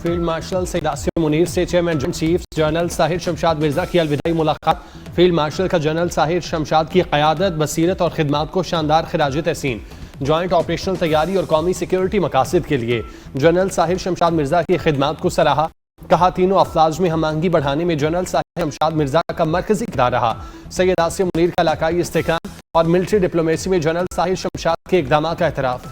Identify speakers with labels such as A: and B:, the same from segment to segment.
A: Field marshal Syed Asim Munir से chairman joint chief general Sahir Shamshad Mirza की अलविदाई मुलाकात। फील्ड मार्शल का जनरल साहिर शमशाद की क़यादत, बसीरत और खिदमात को शानदार खिराज तहसीन। जॉइंट ऑपरेशनल तैयारी और कौमी सिक्योरिटी मकासद के लिए जनरल साहिर शमशाद मिर्जा की खिदमात को सराहा। कहा, तीनों अफवाज में हम आहंगी बढ़ाने में जनरल साहिर शमशाद मिर्जा का मरकजी किरदार रहा। सैयद आसिम मुनीर का इलाकाई इस्तेहकाम और मिलिट्री डिप्लोमेसी में जनरल साहिर शमशाद के इक़दामात का एतराफ़।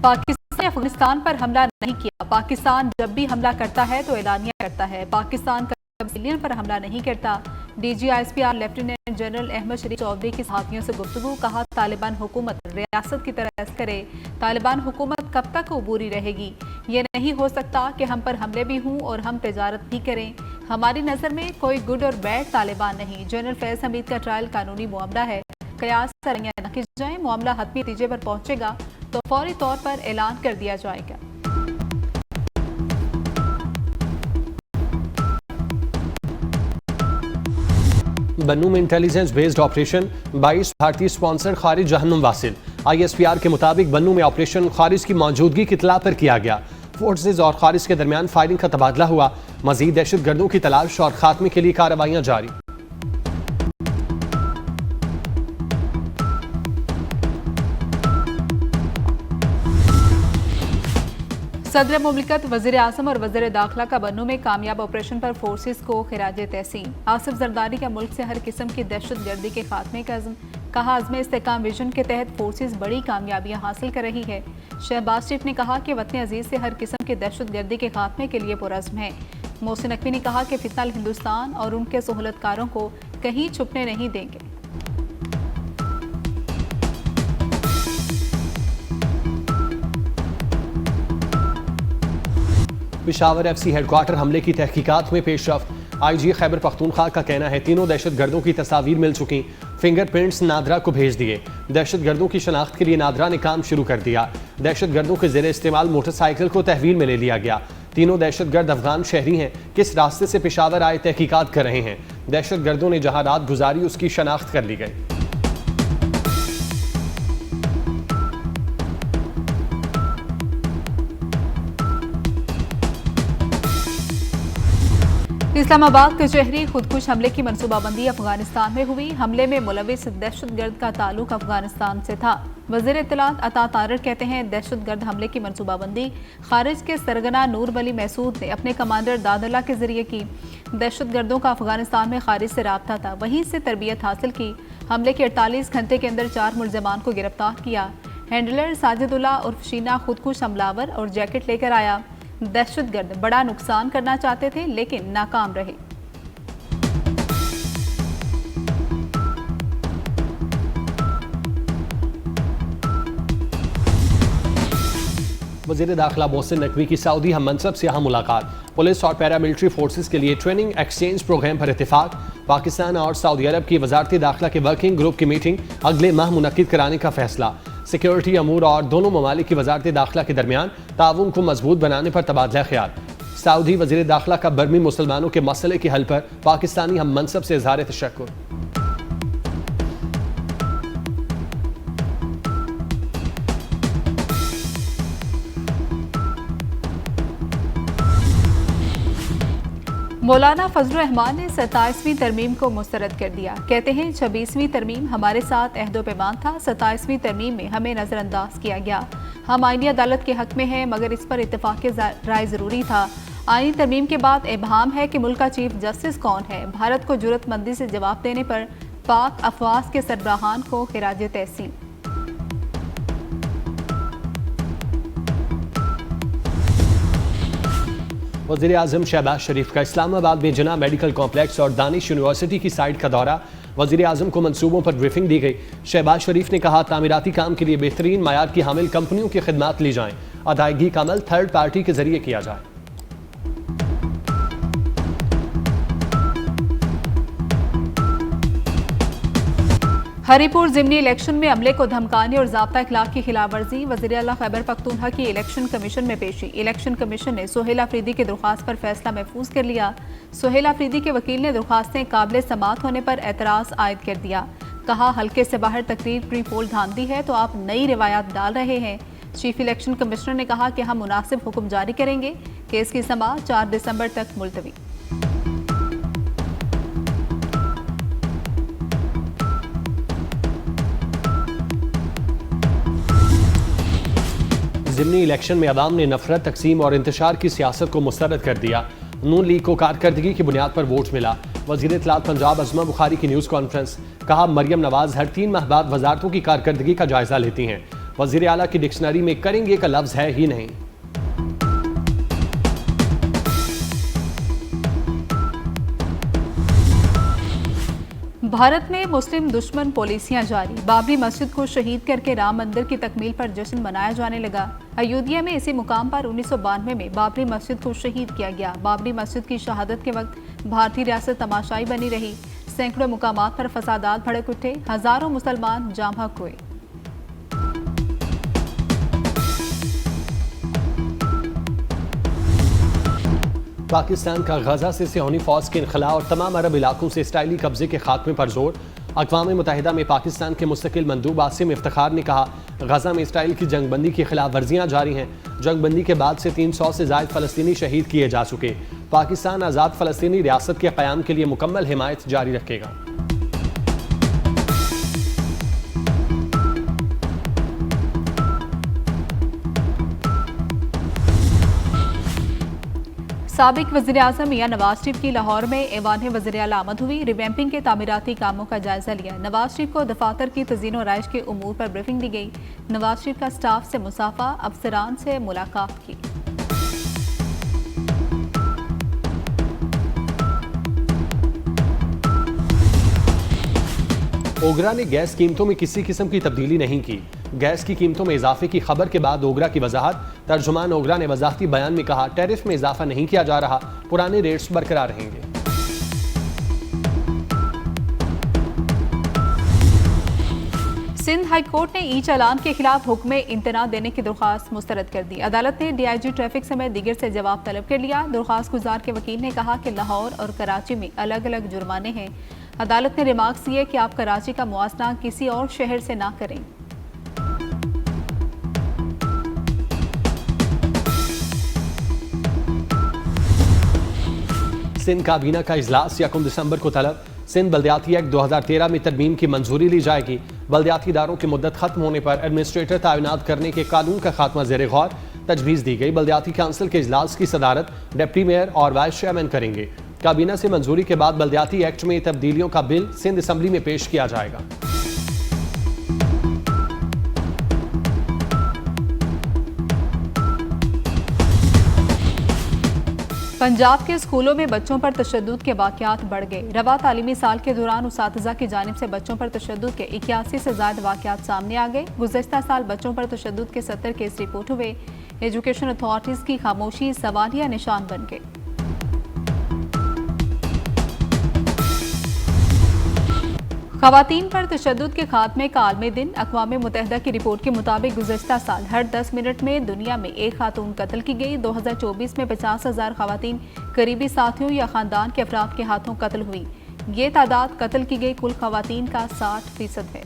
B: पाकिस्तान ने अफगानिस्तान पर हमला नहीं किया। पाकिस्तान जब भी हमला करता है तो एलानिया करता है। पाकिस्तान कभी सिविलियन पर हमला नहीं करता। DGISPR लेफ्टिनेंट जनरल अहमद शरीफ चौधरी की सहाफ़ियों से गुफ्तगू। कहा, तालिबान हुकूमत रियासत की तरह करे। तालिबान हुकूमत कब तक अबूरी रहेगी? ये नहीं हो सकता कि हम पर हमले भी हों और हम तजारत भी करें। हमारी नज़र में कोई गुड और बैड तालिबान नहीं। जनरल फैज़ हमीद का ट्रायल कानूनी मामला है। कयास सरंगियां न की जाए, मामला हतमी नतीजे पर पहुंचेगा तो फौरी तौर पर ऐलान कर दिया जाएगा।
A: बन्नू में इंटेलिजेंस बेस्ड ऑपरेशन, 22 भारतीय स्पॉन्सर खारिज जहन्नुम वासिल। ISPR के मुताबिक बन्नू में ऑपरेशन खारिज की मौजूदगी की इत्तला पर किया गया। फोर्सेज और खारिज के दरमियान फायरिंग का तबादला हुआ। मजीद दहशत गर्दों की तलाश और खात्मे के लिए कार्रवाइयां जारी।
B: सदर मुमलिकत, वज़ीर आज़म और वज़ीर दाखिला का बन्नू में कामयाब ऑपरेशन पर फोर्सेस को खिराज तहसीन। आसिफ जरदारी का मुल्क से हर किस्म की दहशत गर्दी के खात्मे का अज़्म। कहा, अज़्म इस्तेहकाम विजन के तहत फोर्सेस बड़ी कामयाबियां हासिल कर रही है। शहबाज शरीफ ने कहा कि वतन अजीज़ से हर किस्म की दहशत गर्दी के खात्मे के लिए पुरज़्म है। मोहसिन नकवी ने कहा कि फितना हिंदुस्तान और उनके सहूलतकारों को कहीं छुपने नहीं देंगे।
A: पेशावर FC हेडक्वार्टर हमले की तहकीकात में पेशरफ्त। IG खैबर पख्तूनख्वा का कहना है, तीनों दहशत गर्दों की तस्वीर मिल चुकी। फिंगरप्रिंट्स नादरा को भेज दिए। दहशत गर्दों की शनाख्त के लिए नादरा ने काम शुरू कर दिया। दहशत गर्दों के ज़ेरे इस्तेमाल मोटरसाइकिल को तहवील में ले लिया गया। तीनों दहशत गर्द अफगान शहरी हैं। किस रास्ते से पेशावर आए तहकीकात कर रहे हैं। दहशत गर्दों ने जहां रात गुजारी उसकी शनाख्त कर ली गई।
B: इस्लामाबाद कचहरी खुदकुश हमले की मनसूबाबंदी अफगानिस्तान में हुई। हमले में मुलविस दहशतगर्द का ताल्लुक अफगानिस्तान से था। वज़ीर इत्तलात अता तारर कहते हैं, दहशतगर्द हमले की मनसूबाबंदी खारिज के सरगना नूर वली महसूद ने अपने कमांडर दादल्ला के जरिए की। दहशतगर्दों का अफगानिस्तान में खारिज से राब्ता था, वहीं से तरबियत हासिल की। हमले के 48 घंटे के अंदर 4 मुल्ज़िमान को गिरफ्तार किया। हैंडलर साजिदुल्ला उर्फ शीना खुदकुश हमलावर और जैकेट लेकर आया। दहशतगर्द बड़ा नुकसान करना चाहते थे लेकिन नाकाम रहे।
A: वज़ीर दाखिला मोहसिन नकवी की सऊदी हम मनसब से यहाँ मुलाकात। पुलिस और पैरामिलिट्री फोर्सेस के लिए ट्रेनिंग एक्सचेंज प्रोग्राम पर इत्तेफाक। पाकिस्तान और सऊदी अरब की वजारती दाखिला के वर्किंग ग्रुप की मीटिंग अगले माह मुनक्किद कराने का फैसला। सिक्योरिटी अमूर और दोनों ममालिक की वजारती दाखिला के दरमियान ताउन को मजबूत बनाने पर तबादला ख्याल। सऊदी वज़ीर दाखिला का बर्मी मुसलमानों के मसले के हल पर पाकिस्तानी हम मनसब से इज़हार तशक्कुर।
B: मौलाना फजलुर रहमान ने 27वीं तरमीम को मुस्तरद कर दिया। कहते हैं, 26वीं तरमीम हमारे साथ अहदो पैमान था, 27वीं तरमीम में हमें नज़रअंदाज किया गया। हम आईनी अदालत के हक में हैं, मगर इस पर इत्तेफाक राय ज़रूरी था। आईनी तरमीम के बाद इबहाम है कि मुल्क का चीफ जस्टिस कौन है। भारत को जुर्रतमंदी से जवाब देने पर पाक अफवाज के सरबराहान को खिराज तहसीन।
A: वज़ीर आज़म शहबाज शरीफ का इस्लामाबाद में जना मेडिकल कॉम्प्लेक्स और दानिश यूनिवर्सिटी की साइट का दौरा। वज़ीर आज़म को मंसूबों पर ब्रीफिंग दी गई। शहबाज शरीफ ने कहा, तामीराती काम के लिए बेहतरीन मायार की हामिल कंपनियों की खिदमात ली जाएं। अदायगी का अमल थर्ड पार्टी के जरिए किया जाए।
B: हरिपुर जिमनी इलेक्शन में अमले को धमकाने और ज़ाब्ता इखलाक की खिलाफ वर्जी, वज़ीर आला खैबर पख्तूनख्वा की इलेक्शन कमीशन में पेशी। इलेक्शन कमीशन ने सुहेल अफरीदी की दरख्वास्त पर फैसला महफूज कर लिया। सुहेल अफरीदी के वकील ने दरख्वास्तें काबिल समाअत होने पर एतराज़ आयद कर दिया। कहा, हल्के से बाहर तकरीर प्री पोल धांधली है तो आप नई रिवायात डाल रहे हैं। चीफ इलेक्शन कमिश्नर ने कहा कि हम मुनासिब हुक्म जारी करेंगे। केस की समाअत 4 दिसंबर तक मुलतवी।
A: ज़िमनी इलेक्शन में अवाम ने नफरत, तकसीम और इंतशार की सियासत को मुस्तरद कर दिया। नून लीग को कारकर्दगी की बुनियाद पर वोट मिला। वज़ीर इत्तलात पंजाब अज़मा बुखारी की न्यूज़ कॉन्फ्रेंस। कहा, मरियम नवाज हर 3 माह बाद वजारतों की कारकर्दगी का जायजा लेती हैं। वज़ीर आला की डिक्शनरी में करेंगे का लफ्ज़ है ही नहीं।
B: भारत में मुस्लिम दुश्मन पॉलिसियां जारी। बाबरी मस्जिद को शहीद करके राम मंदिर की तकमील पर जश्न मनाया जाने लगा। अयोध्या में इसी मुकाम पर 1992 में बाबरी मस्जिद को शहीद किया गया। बाबरी मस्जिद की शहादत के वक्त भारतीय रियासत तमाशाई बनी रही। सैकड़ों मुकामात पर फसादात भड़क उठे, हजारों मुसलमान जाम हक हुए।
A: पाकिस्तान का गजा से सिहोनी फौज के इनखला और तमाम अरब इलाकों से इसराइली कब्जे के खात्मे पर जोर। अक़वाम मुत्तहिदा में पाकिस्तान के मुस्तकिल मंदूब आसिम इफ्तिखार ने कहा, गजा में इसराइल की जंगबंदी की खिलाफ वर्जियाँ जारी हैं। जंगबंदी के बाद से 300 से ज़ायद फ़लस्तीनी शहीद किए जा चुके। पाकिस्तान आज़ाद फ़लस्तीनी रियासत के क़याम के लिए मुकम्मल हिमायत जारी रखेगा।
B: साबिक वज़ीर आज़म मियां नवाज शरीफ की लाहौर में ऐवान वज़ीर आला आमद हुई। रिवैम्पिंग के तामीराती कामों का जायजा लिया। नवाज शरीफ को दफातर की तज़ीन और राइश के उमूर पर ब्रीफिंग दी गई। नवाज शरीफ का स्टाफ से मुसाफा, अफसरान से मुलाकात की।
A: ओगरा ने गैस कीमतों में किसी किस्म की तब्दीली नहीं की। गैस की कीमतों में इजाफे की खबर के बाद ओगरा की वजाहत। तर्जुमान ओगरा ने वजाहती बयान में कहा, टैरिफ में इजाफा नहीं किया जा रहा, पुराने रेट्स बरकरार रहेंगे।
B: सिंध हाई कोर्ट ने ई चालान के खिलाफ हुक्म इम्तना देने की दरख्वास्त मुस्तरद कर दी। अदालत ने DIG ट्रैफिक समेत दीगर से जवाब तलब कर लिया। दरख्वास्त गुजार के वकील ने कहा कि लाहौर और कराची में अलग अलग जुर्माने हैं। अदालत ने रिमार्क्स दिए कि आप कराची का मुआसना किसी और शहर से ना करें।
A: सिंध काबीना का इजलास 1 दिसंबर को तलब। सिंध बल्दियाती एक्ट 2013 में तरमीम की मंजूरी ली जाएगी। बल्दियाती इदारों की मुद्दत खत्म होने पर एडमिनिस्ट्रेटर तैनात करने के कानून का खात्मा ज़ेर गौर, तजवीज़ दी गई। बल्दियाती काउंसिल के इजलास की सदारत डिप्टी मेयर और वाइस चेयरमैन करेंगे। काबीना से मंजूरी के बाद बल्दियाती एक्ट में तब्दीलियों का बिल सिंध असम्बली में पेश किया जाएगा।
B: पंजाब के स्कूलों में बच्चों पर तशद्दुद के वाक़यात बढ़ गए। रवा तालीमी साल के दौरान उसातिज़ा की जानिब से बच्चों पर तशद्दुद के 81 से ज़ायद वाक़यात सामने आ गए। गुज़श्ता साल बच्चों पर तशद्दुद के 70 केस रिपोर्ट हुए। एजुकेशन अथॉरिटीज़ की खामोशी सवालिया निशान बन गई। ख़वातीन पर तशद्दुद के खात्मे का आलमी दिन। अक़वाम मुत्तहिदा की रिपोर्ट के मुताबिक गुज़श्ता साल हर 10 मिनट में दुनिया में एक खातून कत्ल की गई। 2024 में 50,000 ख़वातीन करीबी साथियों या ख़ानदान के अफराद के हाथों कत्ल हुई। ये तादाद कत्ल की गई कुल ख़वातीन का 60% है।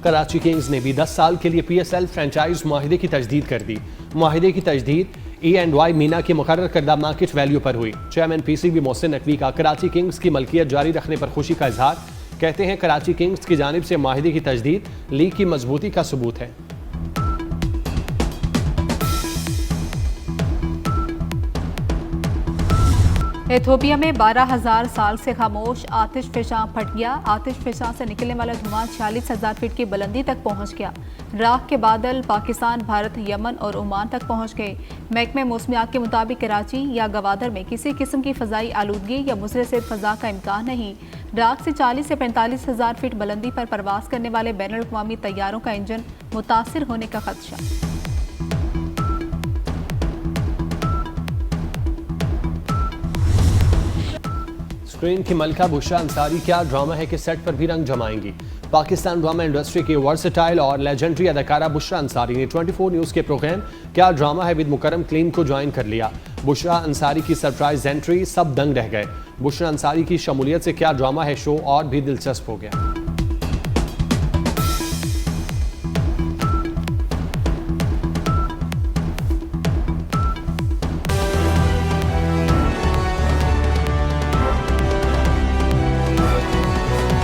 A: कराची किंग्स ने भी 10 साल के लिए PSL फ्रेंचाइज मुआहिदे की तजदीद कर दी। मुआहिदे की तजदीद E&Y मीना की मुकर्रर करदा मार्केट वैल्यू पर हुई। चेयरमैन PCB मोहसिन नकवी का कराची किंग्स की मलकियत जारी रखने पर खुशी का इजहार। कहते हैं, कराची किंग्स की जानिब से मुआहिदे की तजदीद लीग की मजबूती का सबूत है।
B: एथियोपिया में 12,000 साल से खामोश आतिश फिशां फट गया। आतिश फिशां से निकलने वाला धुआं 46,000 फीट की बुलंदी तक पहुंच गया। राख के बादल पाकिस्तान, भारत, यमन और ओमान तक पहुंच गए। महकमे मौसमियात के मुताबिक कराची या गवादर में किसी किस्म की फ़ज़ाई आलूदगी या मुसलसल फ़ज़ा का इम्कान नहीं। राख से 40 से 45,000 फीट बुलंदी पर परवास करने वाले बैनुल अक़वामी तैयारों का इंजन मुतासिर होने का खदशा।
A: स्क्रीन की मलका बुशरा अंसारी क्या ड्रामा है कि सेट पर भी रंग जमाएंगी। पाकिस्तान ड्रामा इंडस्ट्री की वर्सेटाइल और लेजेंडरी अदाकारा बुशरा अंसारी ने 24 न्यूज़ के प्रोग्राम क्या ड्रामा है विद मुकरम क्लीन को ज्वाइन कर लिया। बुशरा अंसारी की सरप्राइज एंट्री, सब दंग रह गए। बुशरा अंसारी की शमूलियत से क्या ड्रामा है शो और भी दिलचस्प हो गया।